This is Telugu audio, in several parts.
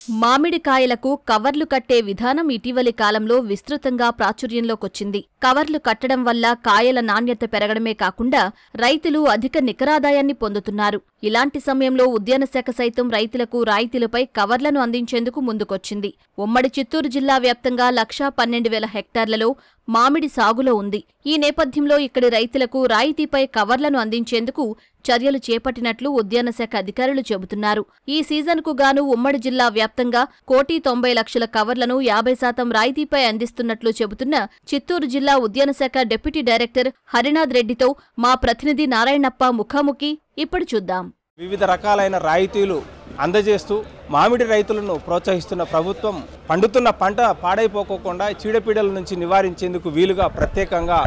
మామిడికాయలకు కవర్లు కట్టే విధానం ఇటీవలి కాలంలో విస్తృతంగా ప్రాచుర్యంలోకొచ్చింది. కవర్లు కట్టడం వల్ల కాయల నాణ్యత పెరగడమే కాకుండా రైతులు అధిక నికరాదాయాన్ని పొందుతున్నారు. ఇలాంటి సమయంలో ఉద్యాన శాఖ సైతం రైతులకు రాయితీలపై కవర్లను అందించేందుకు ముందుకొచ్చింది. ఉమ్మడి చిత్తూరు జిల్లా వ్యాప్తంగా 1,12,000 హెక్టార్లలో మామిడి సాగులో ఉంది. ఈ నేపథ్యంలో ఇక్కడి రైతులకు రాయితీపై కవర్లను అందించేందుకు చర్యలు చేపట్టినట్లు ఉద్యాన శాఖ అధికారులు చెబుతున్నారు. ఈ సీజన్కు గాను ఉమ్మడి జిల్లా వ్యాప్తంగా 1,90,00,000 కవర్లను 50% రాయితీపై అందిస్తున్నట్లు చెబుతున్న చిత్తూరు జిల్లా ఉద్యాన శాఖ డిప్యూటీ డైరెక్టర్ హరినాథ్ రెడ్డితో మా ప్రతినిధి నారాయణప్ప ముఖాముఖి ఇప్పుడు చూద్దాం. వివిధ రకాలైన రాయితీలు అందజేస్తూ మామిడి రైతులను ప్రోత్సహిస్తున్న ప్రభుత్వం పండుతున్న పంట పాడైపోకుండా చీడపీడల నుంచి నివారించేందుకు వీలుగా ప్రత్యేకంగా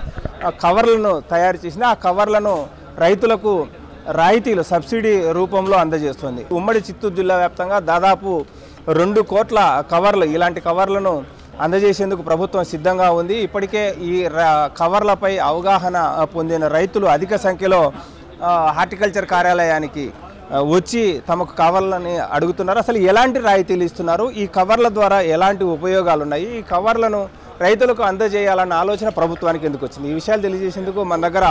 కవర్లను తయారు చేసిన ఆ కవర్లను రైతులకు రాయితీలు సబ్సిడీ రూపంలో అందజేస్తుంది. ఉమ్మడి చిత్తూరు జిల్లా వ్యాప్తంగా దాదాపు 2 కోట్ల కవర్లు ఇలాంటి కవర్లను అందజేసేందుకు ప్రభుత్వం సిద్ధంగా ఉంది. ఇప్పటికే ఈ కవర్లపై అవగాహన పొందిన రైతులు అధిక సంఖ్యలో హార్టికల్చర్ కార్యాలయానికి వచ్చి తమకు కావాలని అడుగుతున్నారు. అసలు ఎలాంటి రాయితీలు ఇస్తున్నారు, ఈ కవర్ల ద్వారా ఎలాంటి ఉపయోగాలు ఉన్నాయి, ఈ కవర్లను రైతులకు అందజేయాలన్న ఆలోచన ప్రభుత్వానికి ఎందుకు వచ్చింది, ఈ విషయాలు తెలియజేసేందుకు మన దగ్గర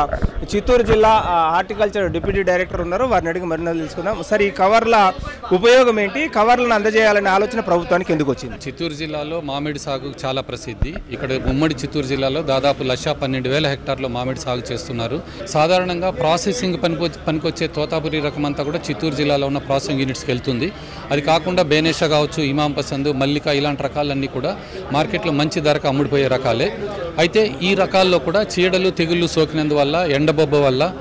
చిత్తూరు జిల్లా హార్టికల్చర్ డిప్యూటీ డైరెక్టర్ ఉన్నారు. వారిని అడిగి మరిన్ని తెలుసుకుందాం. సార్, ఈ కవర్ల ఉపయోగం ఏంటి, కవర్లను అందజేయాలనే ఆలోచన ప్రభుత్వానికి ఎందుకు వచ్చింది? చిత్తూరు జిల్లాలో మామిడి సాగు చాలా ప్రసిద్ధి. ఇక్కడ ఉమ్మడి చిత్తూరు జిల్లాలో దాదాపు 1,12,000 హెక్టార్లో మామిడి సాగు చేస్తున్నారు. సాధారణంగా ప్రాసెసింగ్ పనికొచ్చే తోతాపురి రకం అంతా కూడా చిత్తూరు జిల్లాలో ఉన్న ప్రాసెసింగ్ యూనిట్స్కి వెళ్తుంది. అది కాకుండా బేనేషా కావచ్చు, ఇమాం పసంద్, మల్లిక ఇలాంటి రకాలన్నీ కూడా మార్కెట్లో మంచి ధరకు అమ్ముడిపోయే రకాలే. అయితే ఈ రకాల్లో కూడా చీడలు తెగుళ్ళు సోకినందువల్ల, ఎండబొబ్బ వల్ల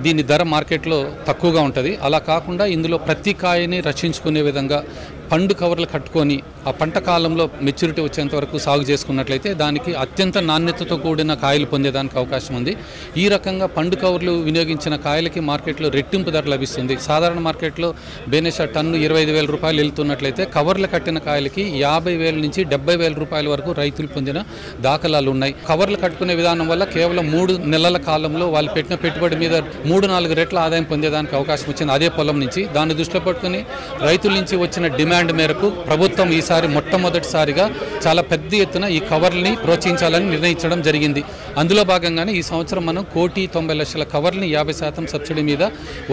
దీని ధర మార్కెట్లో తక్కువగా ఉంటుంది. అలా కాకుండా ఇందులో ప్రతి కాయని రక్షించుకునే విధంగా పండు కవర్లు కట్టుకొని ఆ పంట కాలంలో మెచ్యూరిటీ వచ్చేంత వరకు సాగు చేసుకున్నట్లయితే దానికి అత్యంత నాణ్యతతో కూడిన కాయలు పొందేదానికి అవకాశం ఉంది. ఈ రకంగా పండు కవర్లు వినియోగించిన కాయలకి మార్కెట్లో రెట్టింపు ధర లభిస్తుంది. సాధారణ మార్కెట్లో బేనేషా టన్ను 25,000 రూపాయలు వెళ్తున్నట్లయితే కవర్లు కట్టిన కాయలకి 50,000 నుంచి 70,000 రూపాయల వరకు రైతులు పొందిన దాఖలాలు ఉన్నాయి. కవర్లు కట్టుకునే విధానం వల్ల కేవలం 3 నెలల కాలంలో వాళ్ళు పెట్టిన పెట్టుబడి మీద 3-4 రెట్ల ఆదాయం పొందేదానికి అవకాశం వచ్చింది అదే పొలం నుంచి. దాన్ని దృష్టిలో పెట్టుకుని రైతుల నుంచి వచ్చిన డిమాండ్ మేరకు ప్రభుత్వం ఈసారి మొట్టమొదటిసారిగా చాలా పెద్ద ఎత్తున ఈ కవర్లని ప్రోత్సహించాలని నిర్ణయించడం జరిగింది. అందులో భాగంగానే ఈ సంవత్సరం మనం 1,90,00,000 కవర్లని 50% సబ్సిడీ మీద,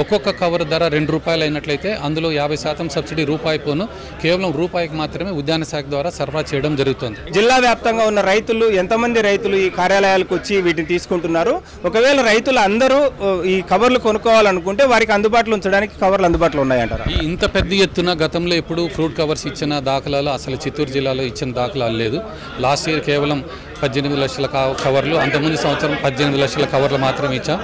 ఒక్కొక్క కవర్ ధర ₹2 అయినట్లయితే అందులో 50% సబ్సిడీ రూపాయి పోను కేవలం రూపాయికి మాత్రమే ఉద్యాన శాఖ ద్వారా సరఫరా చేయడం జరుగుతుంది. జిల్లా వ్యాప్తంగా ఉన్న రైతులు ఎంతమంది రైతులు ఈ కార్యాలయాలకు వచ్చి వీటిని తీసుకుంటున్నారు? ఒకవేళ రైతులు అందరూ ఈ కవర్లు కొనుక్కోవాలనుకుంటే వారికి అందుబాటులో ఉంచడానికి కవర్లు అందుబాటులో ఉన్నాయంటారా? ఇంత పెద్ద ఎత్తున గతంలో ఎప్పుడు ఫ్రూట్ కవర్స్ ఇచ్చిన దాఖలాలు అసలు చిత్తూరు జిల్లాలో ఇచ్చిన దాఖలాలు లేదు. లాస్ట్ ఇయర్ కేవలం 18 లక్షల కవర్లు, అంతకుముందు సంవత్సరం 18 లక్షల కవర్లు మాత్రమే ఇచ్చాం.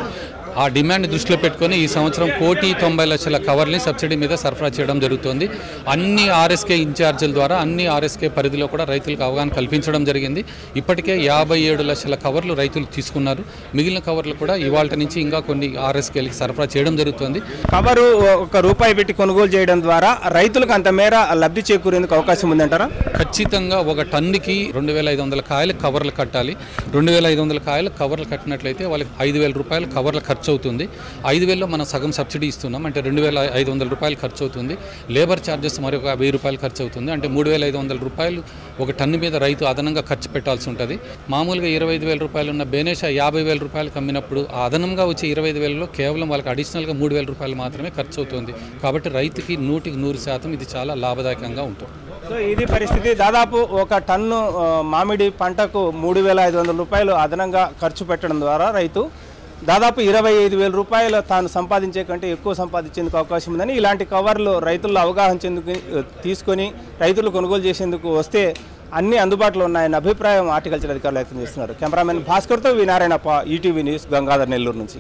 ఆ డిమాండ్ దృష్టిలో పెట్టుకొని ఈ సంవత్సరం 1,90,00,000 కవర్ని సబ్సిడీ మీద సరఫరా చేయడం జరుగుతుంది. అన్ని ఆర్ఎస్కే ఇన్ఛార్జీల ద్వారా అన్ని ఆర్ఎస్కే పరిధిలో కూడా రైతులకు అవగాహన కల్పించడం జరిగింది. ఇప్పటికే 57 లక్షల కవర్లు రైతులు తీసుకున్నారు. మిగిలిన కవర్లు కూడా ఇవాళ నుంచి ఇంకా కొన్ని ఆర్ఎస్కేలకి సరఫరా చేయడం జరుగుతుంది. కవరు ₹1 పెట్టి కొనుగోలు చేయడం ద్వారా రైతులకు అంత మేర లబ్ధి చేకూరేందుకు అవకాశం ఉందంటారా? ఖచ్చితంగా ఒక టన్నుకి 2,500 కాయలు కవర్లు కట్టాలి. 2,500 కాయలు కవర్లు కట్టినట్లయితే వాళ్ళకి ₹5,000 కవర్ల ఖర్చు అవుతుంది. 5,000లో మనం సగం సబ్సిడీ ఇస్తున్నాం, అంటే ₹2,500 ఖర్చు అవుతుంది. లేబర్ ఛార్జెస్ మరొక ₹1,000 ఖర్చు అవుతుంది, అంటే ₹3,500 ఒక టన్ను మీద రైతు అదనంగా ఖర్చు పెట్టాల్సి ఉంటుంది. మామూలుగా ₹25,000 ఉన్న బేనేషా ₹50,000 అమ్మినప్పుడు అదనంగా వచ్చే 25,000లో కేవలం వాళ్ళకి అడిషనల్గా ₹3,000 మాత్రమే ఖర్చు అవుతుంది. కాబట్టి రైతుకి 100% ఇది చాలా లాభదాయకంగా ఉంటుంది. సో ఇది పరిస్థితి. దాదాపు ఒక టన్ను మామిడి పంటకు ₹3,500 అదనంగా ఖర్చు పెట్టడం ద్వారా రైతు దాదాపు ₹25,000 తాను సంపాదించే కంటే ఎక్కువ సంపాదించేందుకు అవకాశం ఉందని, ఇలాంటి కవర్లు రైతుల్లో అవగాహన తీసుకొని రైతులు కొనుగోలు చేసేందుకు వస్తే అన్ని అందుబాటులో ఉన్నాయన్న అభిప్రాయం హార్టికల్చర్ అధికారులు వ్యక్తం చేస్తున్నారు. కెమెరామెన్ భాస్కర్తో వి నారాయణప్ప, ఈటీవీ న్యూస్, గంగాధర్, నెల్లూరు నుంచి.